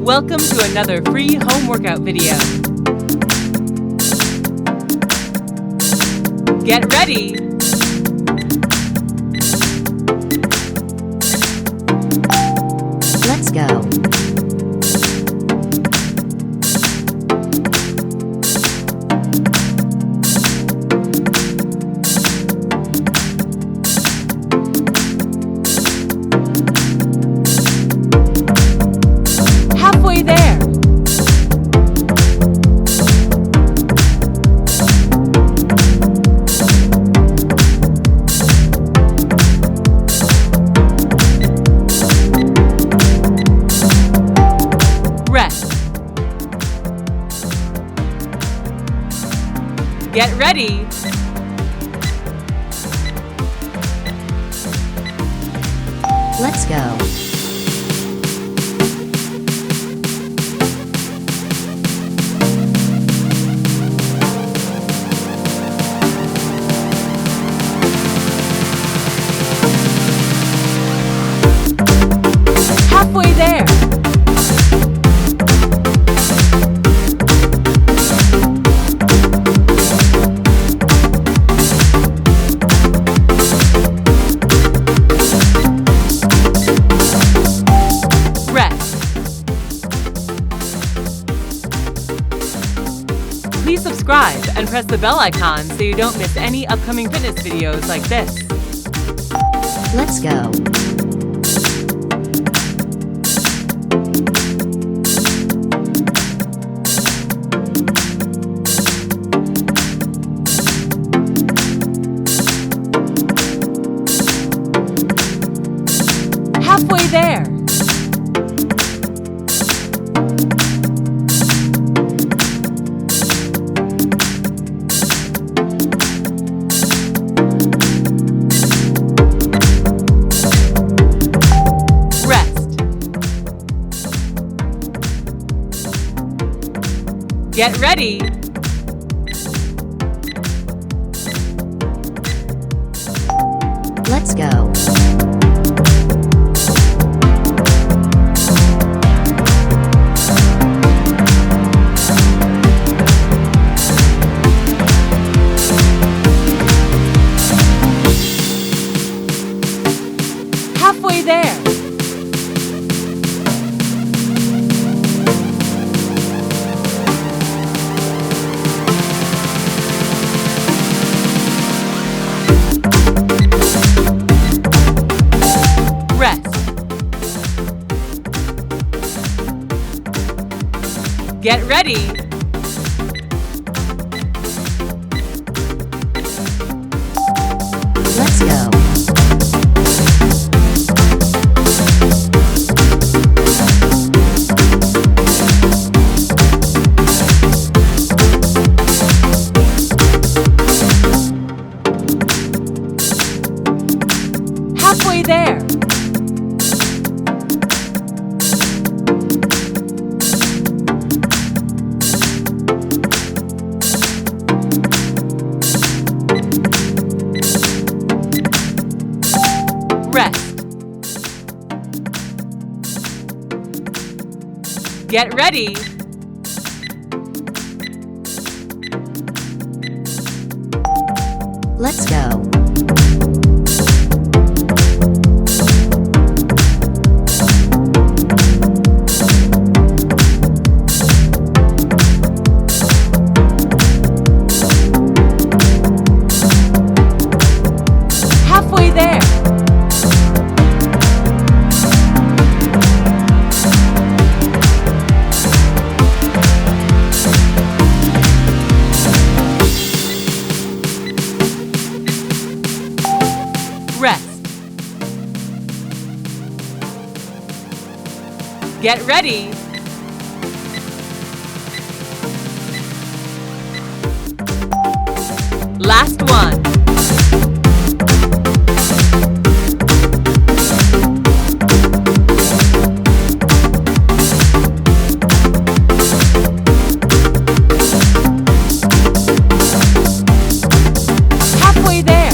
Welcome to another free home workout video. Get ready. Let's go. Halfway there. Rest. Get ready. Let's go. Halfway there. Rest. Please subscribe and press the bell icon so you don't miss any upcoming fitness videos like this. Let's go. Halfway there. Rest. Get ready. Let's go. Halfway there. Rest. Get ready. Let's go. Halfway there. Rest. Get ready. Let's go. Halfway there. Rest. Get ready. Last one. Halfway there.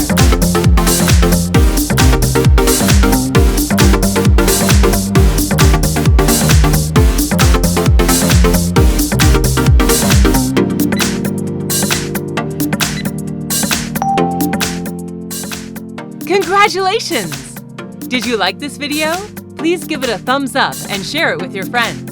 Congratulations! Did you like this video? Please give it a thumbs up and share it with your friends.